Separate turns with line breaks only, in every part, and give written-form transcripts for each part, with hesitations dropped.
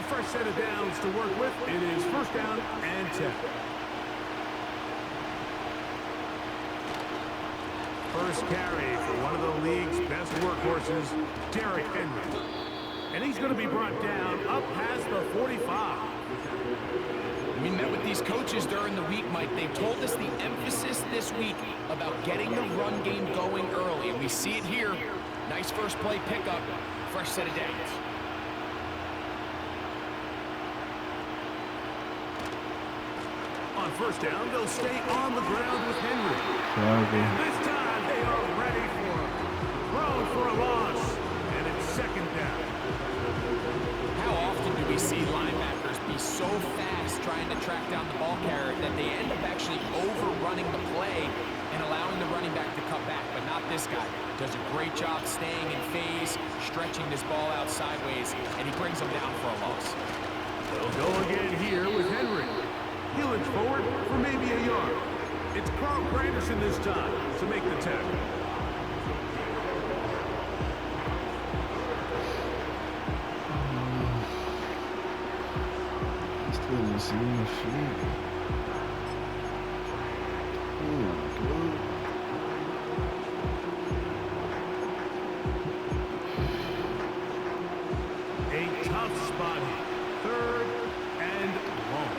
fresh set of downs to work with. It is first down and 10. First carry for one of the league's best workhorses, Derrick Henry. And he's going to be brought down up past the 45.
We met with these coaches during the week, Mike. They told us the emphasis this week about getting the run game going early. And we see it here. Nice first play pickup. Fresh set of downs.
On first down, they'll stay on the ground with Henry. And this time, they are ready for him. Thrown for a loss. And it's second down.
How often do we see linebackers be so fast trying to track down the ball carrier that they end up actually overrunning the play and allowing the running back to cut back? But not this guy. Does a great job staying in phase, stretching this ball out sideways, and he brings him down for a loss.
They'll go again here with Henry. He'll inch forward for maybe a yard. It's Carl Granderson this time to make the tackle.
Still missing the feet.
A tough spot here. Third and long.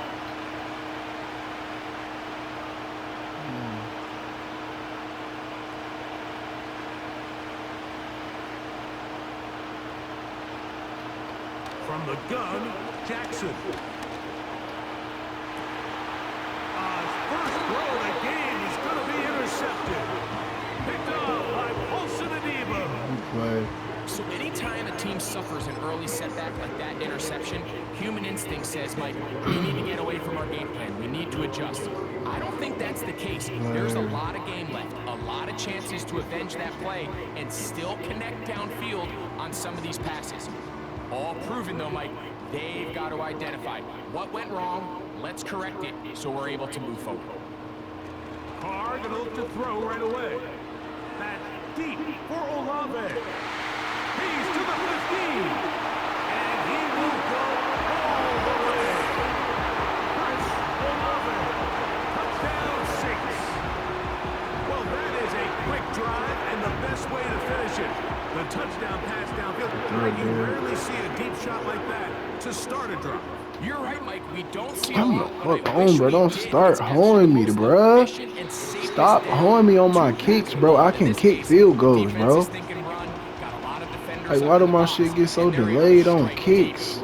From the gun, Jackson. First throw of the game is going to be intercepted. Picked off by Paulson Adebo.
So anytime a team suffers an early setback like that interception, human instinct says, Mike, we need to get away from our game plan. We need to adjust. I don't think that's the case. There's a lot of game left, a lot of chances to avenge that play and still connect downfield on some of these passes. All proven, though, Mike, they've got to identify what went wrong, let's correct it so we're able to move forward.
Carr going to look to throw right away. That's deep for Olave. He's to the 15. And he will go all the way. Chris Olave. Touchdown 6. Well, that is a quick drive and the best way to finish it. The touchdown pass downfield. You rarely see a deep shot like that to start a drive.
You're right, Mike. We don't see a
Come
lot.
the fuck on, bro. Don't start hoeing me, bro. Stop hoeing me on my kicks, bro. I can kick field goals, bro. Like, why do my shit get so delayed on kicks?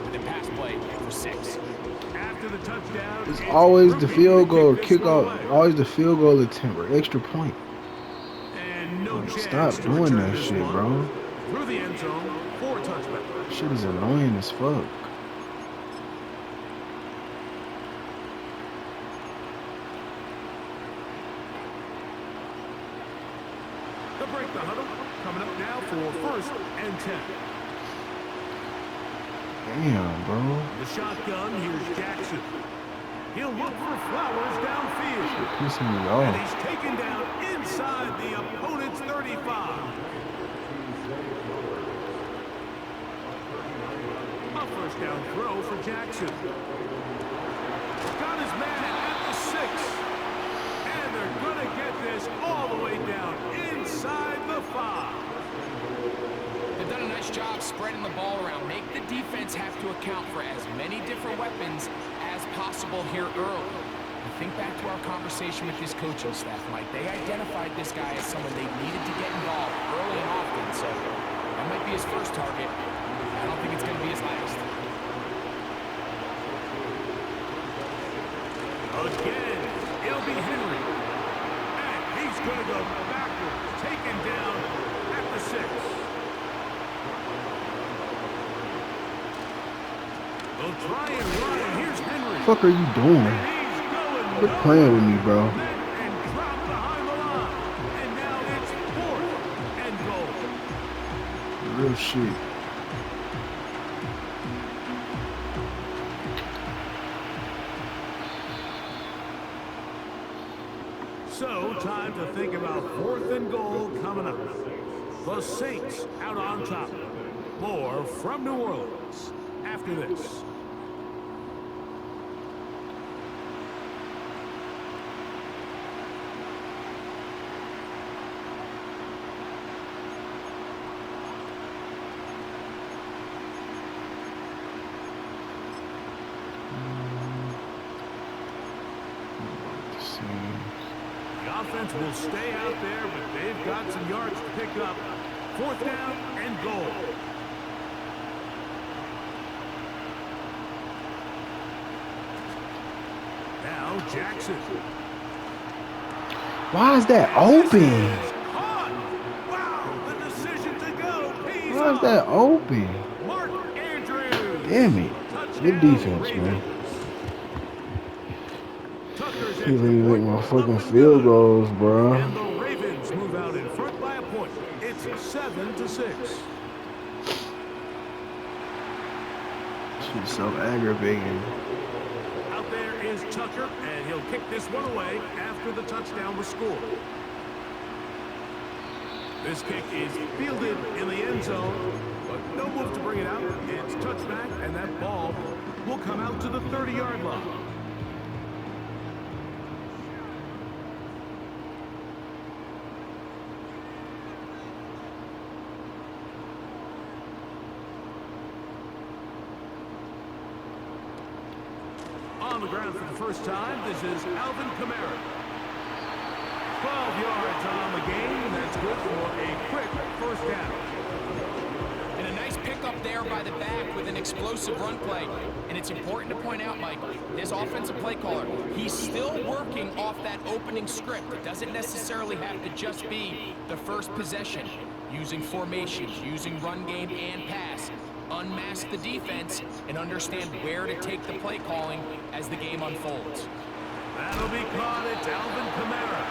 It's always the field goal or kickoff. Always the field goal attempt or extra point. Stop doing that shit, bro.
Through the end zone, 4 touchdowns.
Shit is annoying as fuck.
To break the huddle, coming up now for first and 10.
Damn, bro.
The shotgun, here's Jackson. He'll look for Flowers downfield.
Shit pissing me
And
off.
he's taken down inside the opponent's 35. A first down throw for Jackson. Got his man at the 6. And they're going to get this all the way down inside the 5.
They've done a nice job spreading the ball around. Make the defense have to account for as many different weapons as possible here early. Think back to our conversation with this coaching staff, Mike. They identified this guy as someone they needed to get involved early and often, so that might be his first target. I don't think it's going to be his last.
Again, it'll be Henry. And he's going to go backwards, taken down at the 6. They'll try and run, and here's Henry.
What the fuck are you doing? Quit playing with me, bro.
And drop behind the line. And now it's 4th and goal.
Real shit.
So, time to think about 4th and goal coming up. The Saints out on top. More from New Orleans after this. offense will stay out there, but they've got some yards to pick up. 4th down and goal. Now Jackson.
Why is that open?
Wow, the decision to go.
Why is that open?
Mark Andrews.
Damn it. Good defense, man. He leave with my fucking field goals, bro.
And the Ravens move out in front by a point. It's 7-6.
She's so aggravating.
Out there is Tucker, and he'll kick this one away after the touchdown was scored. This kick is fielded in the end zone, but no move to bring it out. It's touchback, and that ball will come out to the 30-yard line. On the ground for the first time, this is Alvin Kamara. 12 yards on the game. That's good for a quick first down.
And a nice pickup there by the back with an explosive run play. And it's important to point out, Mike, this offensive play caller, he's still working off that opening script. It doesn't necessarily have to just be the first possession. Using formations, using run game and pass. Unmask the defense and understand where to take the play calling as the game unfolds.
That'll be caught. It's Alvin Kamara.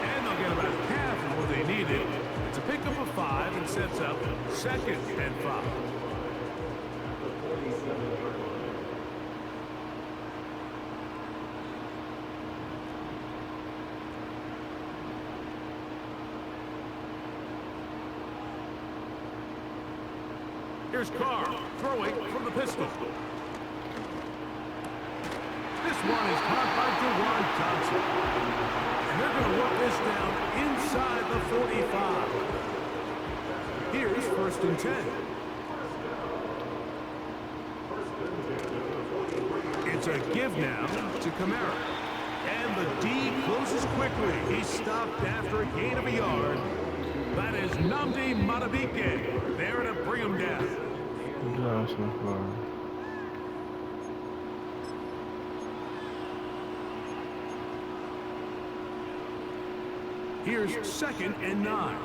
And they'll get about half of what they needed. It's a pickup of 5 and sets up 2nd and 5. Here's Carr throwing from the pistol. This one is caught by Dewan Johnson. And they're going to work this down inside the 45. Here's 1st and 10. It's a give now to Kamara. And the D closes quickly. He's stopped after a gain of a yard. That is Nnamdi Madubuike there to bring him down. Here's 2nd and 9.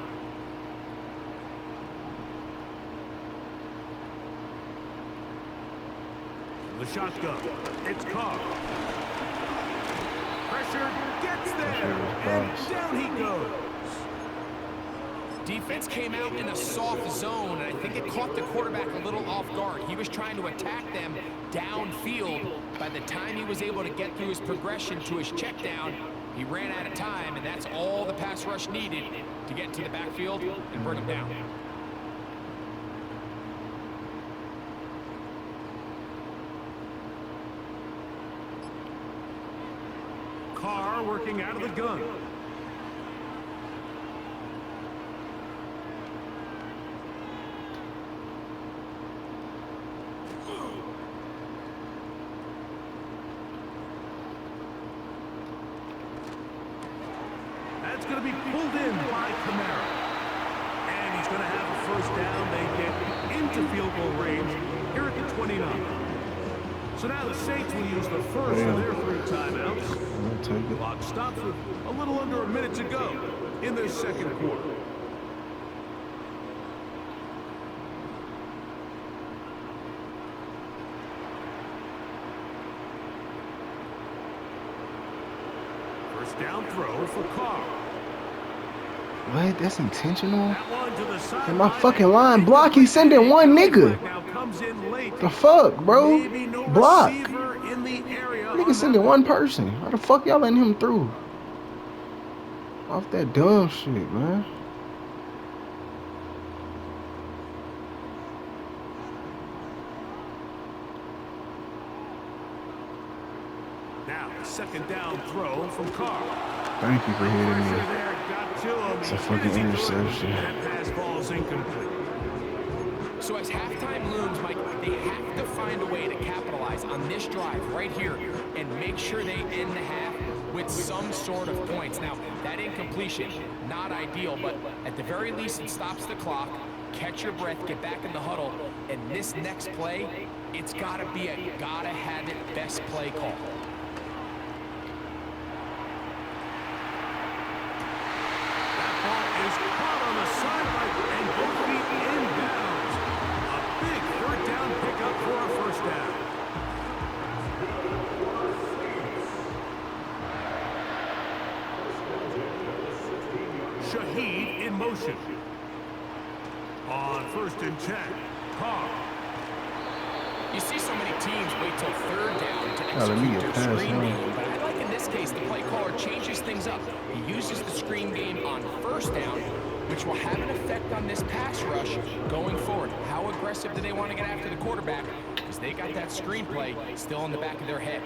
The shotgun. It's Carr. Pressure gets there. And down he goes.
Defense came out in a soft zone, and I think it caught the quarterback a little off guard. He was trying to attack them downfield. By the time he was able to get through his progression to his check down, he ran out of time, and that's all the pass rush needed to get to the backfield and bring him down.
Carr working out of the gun. That's going to be pulled in by Kamara. And he's going to have a first down. They get into field goal range here at the 29. So now the Saints will use the first of their 3 timeouts. The clock stops with a little under a minute to go in their 2nd quarter. First down throw for Carr.
What? That's intentional?
That one to the side.
And my fucking line block, he's sending one nigga. The fuck, bro? Block. Nigga sending one person. How the fuck y'all letting him through? Off that dumb shit, man.
Now, 2nd down throw from Carr.
Thank you for hitting me. It's a fucking interception.
That pass ball's incomplete.
So as halftime looms, Mike, they have to find a way to capitalize on this drive right here and make sure they end the half with some sort of points. Now, that incompletion, not ideal, but at the very least, it stops the clock. Catch your breath, get back in the huddle, and this next play, it's got to be a gotta-have-it best play call.
That ball is caught on the sideline and both feet inbounds. A big third down pickup for a first down. Shaheed in motion. On 1st and 10, Carr.
You see so many teams wait till third down to
let me
execute
get
their
past
screen
him.
game, but I like in this case the play caller changes things up. He uses the screen game on 1st down, which will have an effect on this pass rush going forward. How aggressive do they want to get after the quarterback? Because they got that screenplay still in the back of their head.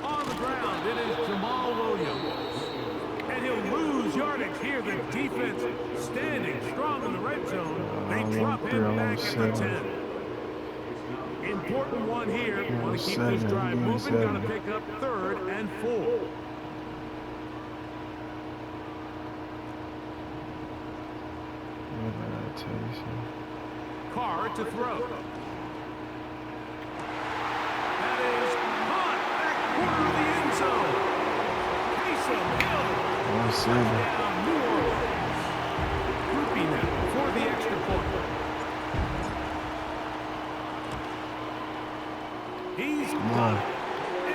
On the ground, it is Jamal Williams. And he'll lose yardage here. The defense standing strong in the red zone. They drop him back at the 10. Important one here. Want to keep this drive moving. Got to pick up 3rd and 4. Carr to throw. That is caught back corner of the end zone. Taysom Hill. Touchdown, New Orleans. Grouping them for the extra point. He's got it.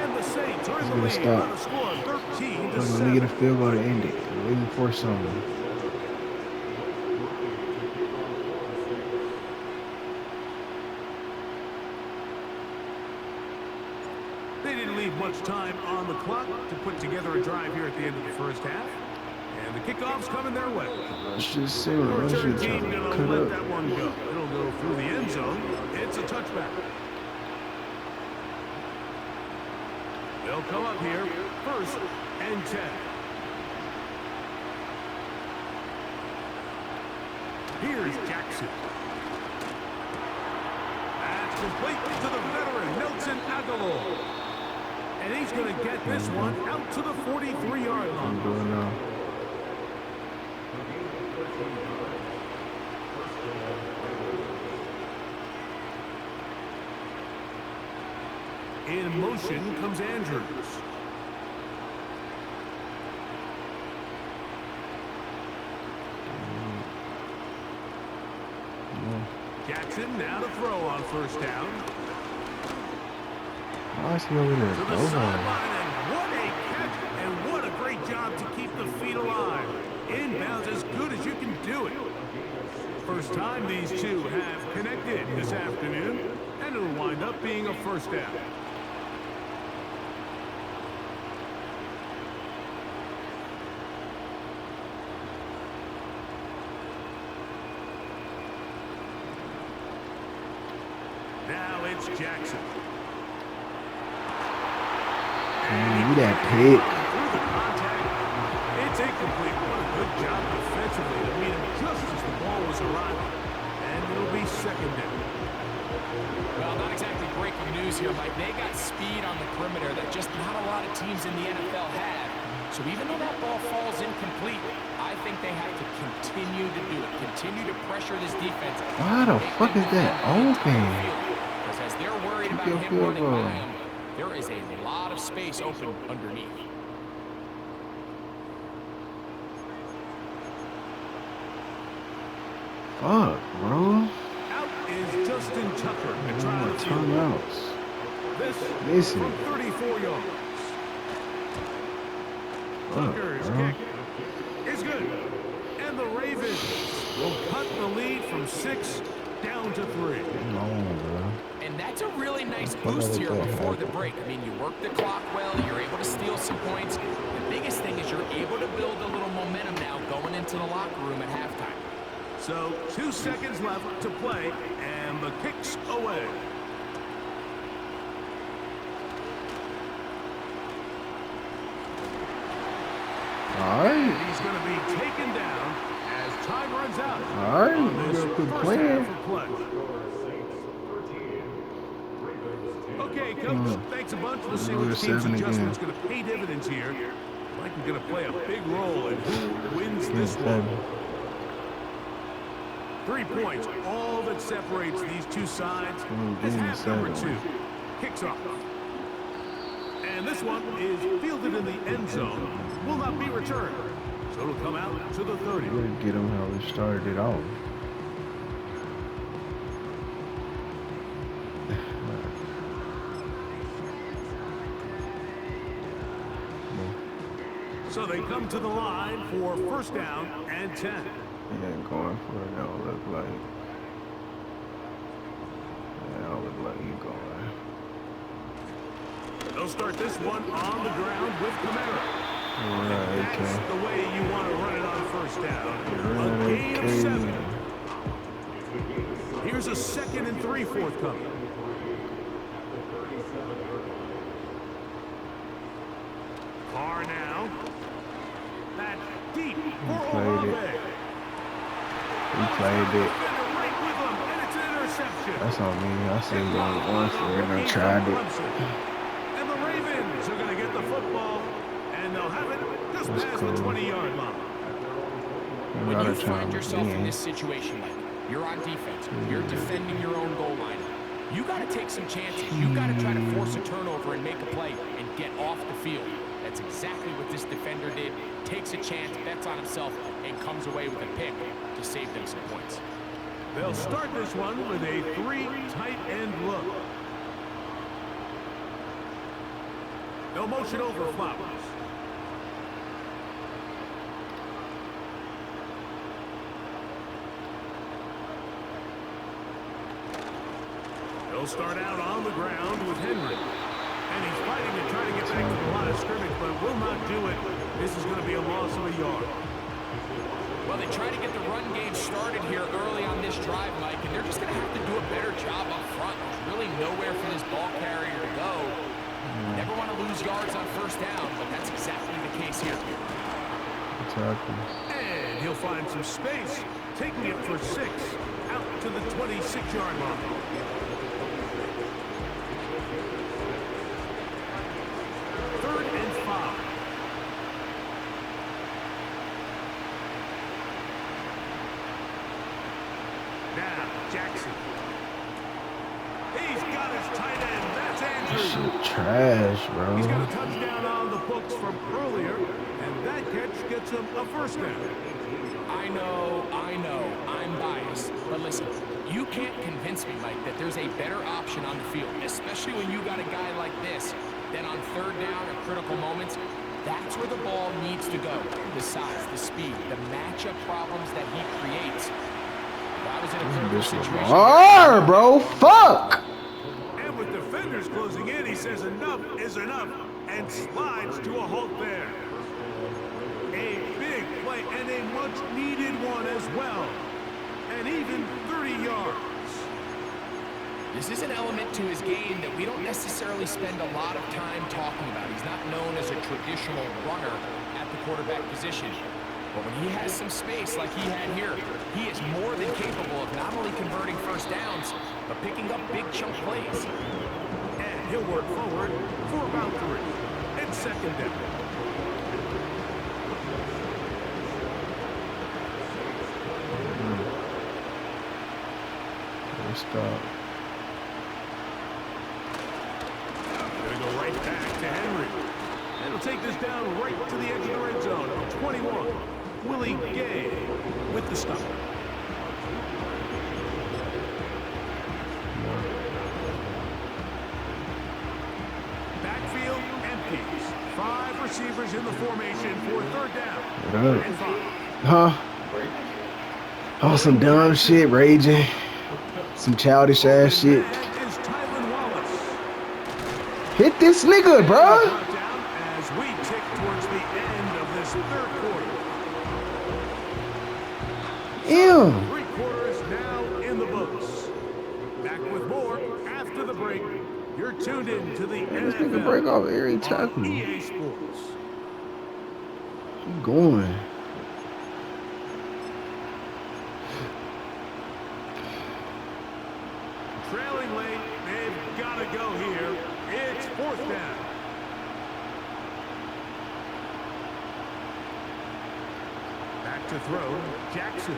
And the Saints are in the lead by the score of 13-7.
Let me get a field goal to end it. I'm waiting for something.
They didn't leave much time on the clock to put together a drive here at the end of the first half. And the kickoff's coming their way.
Let's just see
The
what else
return
you
team
trying to
going to
cut
let
up.
that one go. It'll go through the end zone. It's a touchback. They'll come up here, 1st and 10. Here's Jackson. That's complete to the veteran, Nelson Aguilar. And he's going to get this one out to the 43-yard
I'm
line.
doing now.
In motion comes Andrews. Jackson now to throw on 1st down.
Why is he over there?
To the sideline, and what a catch, and what a great job to keep the feet alive. Inbounds as good as you can do it. First time these two have connected this afternoon, and it'll wind up being a 1st down. Now it's Jackson.
You that pick.
Through the contact. It's incomplete. What a good job defensively to meet him just as the ball was arriving. And it'll be 2nd down.
Well, not exactly breaking news here, Mike. They got speed on the perimeter that just not a lot of teams in the NFL have. So even though that ball falls incomplete, I think they have to continue to do it. Continue to pressure this defense.
Why the fuck is that open?
Because as they're worried about
your
him
field
running
goal.
by him, there is a lot of space open underneath.
Fuck, bro.
Out is Justin Tucker to try
Oh,
the field.
timeouts.
This
Listen.
from 34 yards.
Fuck,
Tucker's
bro.
kick is good. And the Ravens will cut the lead from 6 down to 3.
Come on, bro.
And that's a really nice
What
boost
other
here
thing
before the
happened?
break. I mean, you work the clock well, you're able to steal some points. The biggest thing is you're able to build a little momentum now going into the locker room at halftime.
So 2 seconds left to play, and the kick's away.
All right.
And he's going to be taken down as time runs out.
All right.
On
We
this
got a good
first
plan.
half of play. Okay, Coach, thanks a bunch. We'll see what team's adjustment's going to pay dividends here. Likely going to play a big role in who wins this one. 3 points, all that separates these two sides. As half number 2 kicks off. And this one is fielded in the end zone. Will not be returned. So it'll come out to the 30.
We'll get them how we started it off.
So they come to the line for first down and 10.
He ain't going for it. Don't look like. Don't look like he's going.
They'll start this one on the ground with Kamara.
Alright,
That's
okay.
the way you want to run it on first down. A
Right,
gain of 7. Here's a 2nd and 3 forthcoming. Carr now. That's deep for Olave.
He played it.
Right with him, and it's an interception.
That's on me. I said going for it and I tried it.
And the Ravens are going to get the football, and they'll have it just
That's
past
cool.
the 20-yard line.
When you find yourself in this situation, like you're on defense, you're defending your own goal line, you got to take some chances. You got to try to force a turnover and make a play and get off the field. That's exactly what this defender did. Takes a chance, bets on himself, and comes away with a pick to save them some points.
They'll start this one with a 3 tight end look. They'll motion over Flowers. They'll start out on the ground with Henry. And he's fighting to try to get back to the line of scrimmage, but will not do it. This is going to be a loss of a yard.
Well, they try to get the run game started here early on this drive, Mike, and they're just going to have to do a better job up front. There's really nowhere for this ball carrier to go. Never want to lose yards on first down, but that's exactly the case here.
Exactly.
And he'll find some space, taking it for 6 out to the 26-yard line. Third and 5. Now, Jackson. He's got his tight end. That's Andrews.
Shit trash, bro.
He's got a touchdown on the books from earlier, and that catch gets him a first down.
I know, I'm biased, but listen, you can't convince me, Mike, that there's a better option on the field, especially when you got a guy like this, that on third down or critical moments, that's where the ball needs to go. The size, the speed, the matchup problems that he creates. If I was in a critical situation...
Lamar, bro, fuck!
And with defenders closing in, he says enough is enough and slides to a halt there. A big play and a much-needed one as well. And even 30 yards.
This is an element to his game that we don't necessarily spend a lot of time talking about. He's not known as a traditional runner at the quarterback position. But when he has some space like he had here, he is more than capable of not only converting first downs, but picking up big chunk plays.
And he'll work forward for about 3. It's second down.
Stop.
Gonna go right back to Henry. And he'll take this down right to the edge of the red zone. 21. Willie Gay with the stop. Backfield empties. 5 receivers in the formation for third down. And 5.
Huh? Oh, some dumb shit, raging. Some childish ass shit.
That is Tylan Wallace.
Hit this nigga, bro.
Down as we tick towards the end of this third quarter.
Ew.
3 quarters now in the books. Back with more after the break. You're tuned in to the
This
NFL
nigga break off every
on
tackle.
EA Sports.
Keep going.
Trailing late, they've got to go here. to throw, Jackson.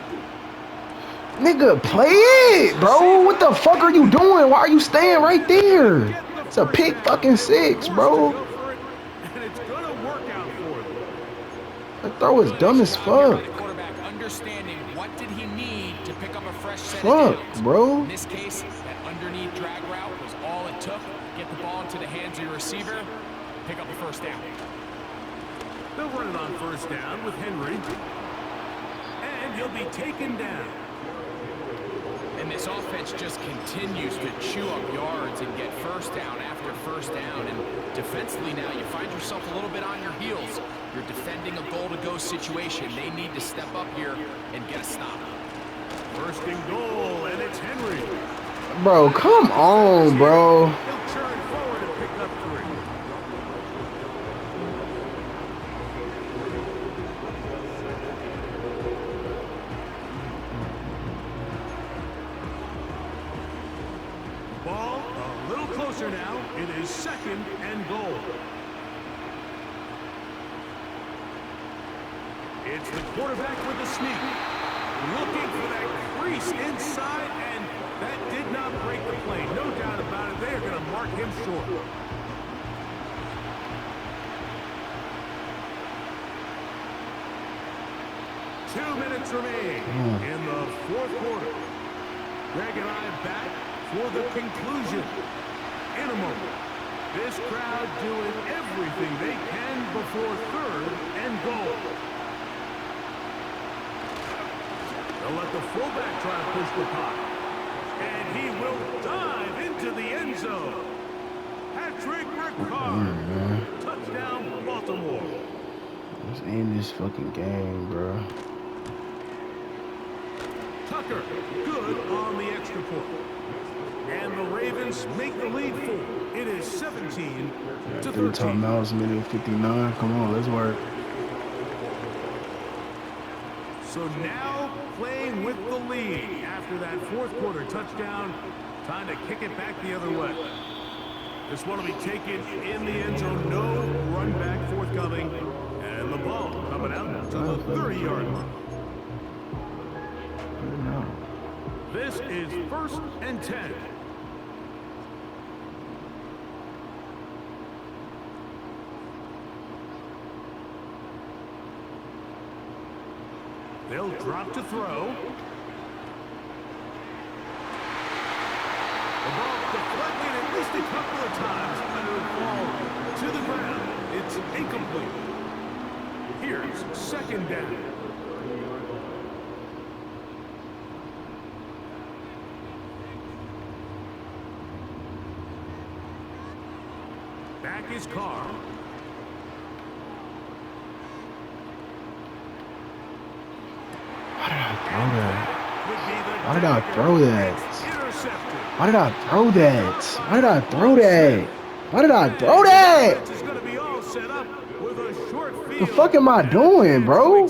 Nigga, play it, bro. What the fuck are you doing? Why are you staying right there? It's a pick fucking six, bro.
And it's gonna work out for them.
That throw is dumb as fuck.
Understanding what did he need to pick up a fresh set
Fuck,
of downs.
bro.
In this case, that underneath drag route was all it took. Get the ball into the hands of your receiver, pick up a first down.
They'll run it on first down with Henry. And he'll be taken down.
And this offense just continues to chew up yards and get first down after first down. And defensively now, you find yourself a little bit on your heels. You're defending a goal-to-go situation. They need to step up here and get a stop.
First and goal, and it's Henry.
Bro, come on, bro.
He'll turn forward and pick up 3. Ball a little closer now. It is second and goal. It's the quarterback with the sneak. Looking for that crease inside, and that did not break the play. No doubt about it. They are going to mark him short. Two minutes remain in the fourth quarter. Greg and I back for the conclusion. In a moment, this crowd doing everything they can before third and goal. They'll let the fullback try to push the puck. And he will dive into the end zone. Patrick Ricard. Touchdown, Baltimore.
Let's end this fucking game, bro.
Tucker, good on the extra point. And the Ravens make the lead 4. It is 17 to 13.
Timeouts, minute 59. Come on, let's work.
So now playing with the lead after that fourth quarter touchdown. Time to kick it back the other way. This one will be taken in the end zone. No run back forthcoming. And the ball coming out to the 30-yard line. This is 1st and 10. They'll drop to throw. The ball deflected at least a couple of times, and it will fall to the ground. It's incomplete. Here's second down. Back is Carr.
Why did I throw that? Why did I throw that? Why did I throw that? Why did I throw that? The fuck am I doing, bro?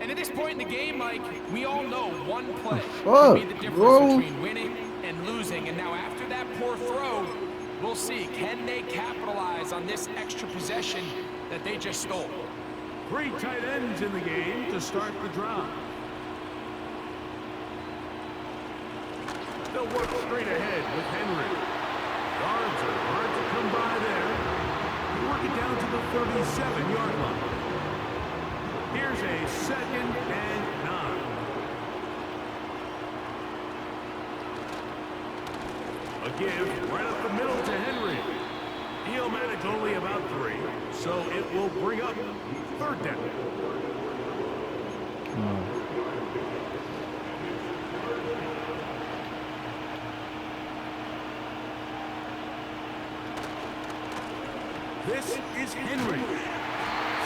And at this point in the game, Mike, we all know one play
Fuck,
can be the difference
bro.
between winning and losing. And now after that poor throw, we'll see, can they capitalize on this extra possession that they just stole?
3 tight ends in the game to start the drive. They'll work straight ahead with Henry. Guards are hard to come by there. They work it down to the 37-yard line. Here's a 2nd and 9. A give right up the middle to Henry. He'll manage only about 3, so it will bring up 3rd down. This is Henry.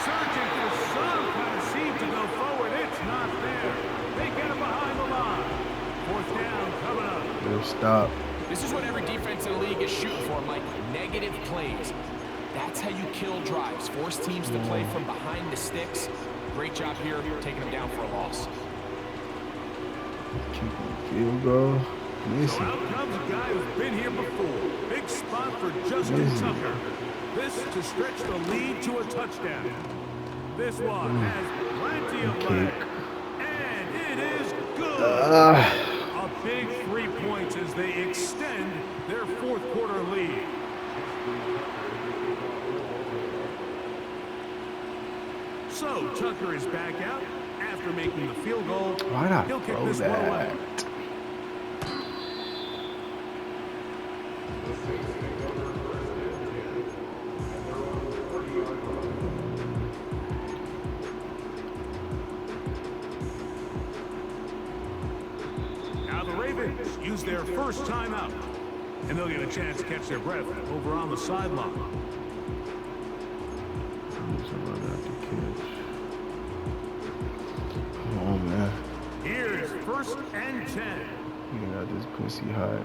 Searching for some kind of seam to go forward. It's not there. They get him behind the line. 4th down coming up.
Good stop.
This is what every defense in the league is shooting for, Mike. Negative plays. That's how you kill drives. Force teams to play from behind the sticks. Great job here, taking them down for a loss.
Field goal.
So out comes a guy who's been here before. Big spot for Justin Tucker. This to stretch the lead to a touchdown. This one has plenty of leg. And it is good. A big 3 points as they extend their fourth quarter lead. So Tucker is back out after making the field goal.
Why not
He'll kick
throw
this one away.
that?
Now the Ravens use their first timeout, and they'll get a chance to catch their breath over on the sideline.
Come on, man.
Here's 1st and 10.
You got this pussy high.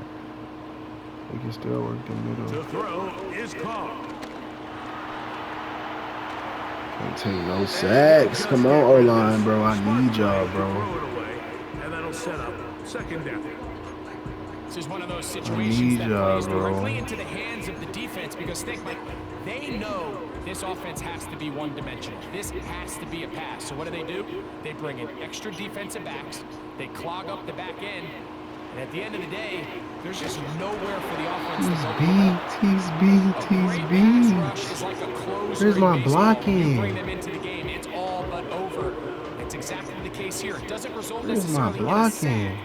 They can still work the middle.
The throw is caught.
Can't take no sacks. Come on, O-line, bro. I need y'all, bro.
Throw it away, and that'll set up 2nd down.
This is one of those situations that
y'all,
plays
bro.
directly into the hands of the defense because think, like, they know this offense has to be one-dimensional. This has to be a pass. So what do? They bring in extra defensive backs. They clog up the back end. And at the end of the day, there's just nowhere for the offense to go.
He's beat. Where's my blocking?
You bring them into the game, it's all but over. That's exactly the case here. It doesn't result
Where's my
necessarily in a sack,
blocking?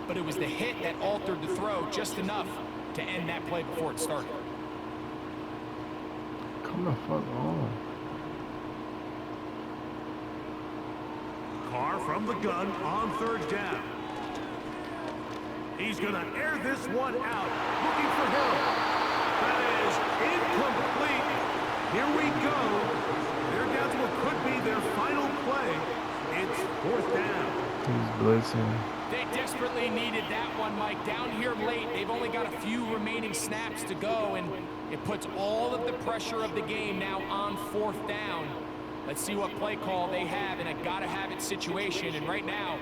but it was the hit that altered the throw just enough to end that play before it started.
Come the fuck on.
Carr from the gun on 3rd down. He's going to air this one out, looking for Hill. That is incomplete. Here we go. They're down to what could be their final play. It's 4th down.
He's blitzing.
They desperately needed that one, Mike. Down here late, they've only got a few remaining snaps to go, and it puts all of the pressure of the game now on 4th down. Let's see what play call they have in a gotta-have-it situation, and right now,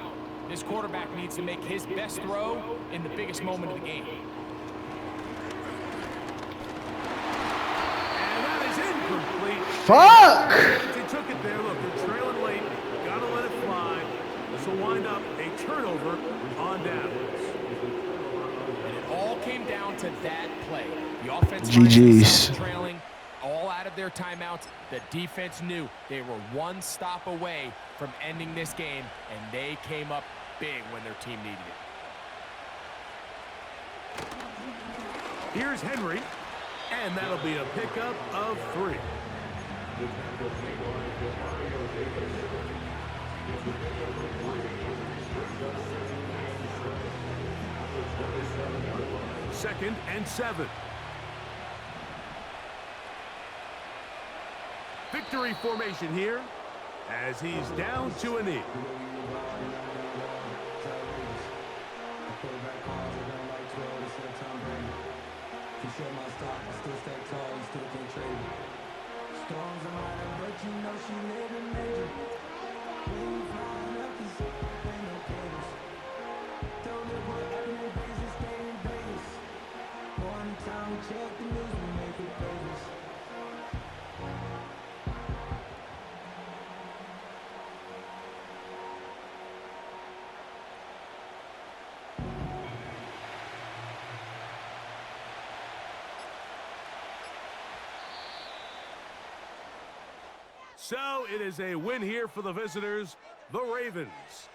this quarterback needs to make his best throw in the biggest moment of the game.
And that is incomplete.
Fuck!
They took it there. Look, they're trailing late. Gotta let it fly. This will wind up a turnover on downs.
And it all came down to that play. The offense
GG's.
trailing, all out of their timeouts. The defense knew they were one stop away from ending this game, and they came up big when their team needed it.
Here's Henry, and that'll be a pickup of 3. Second and 7. Victory formation here as he's down to a knee. So it is a win here for the visitors, the Ravens.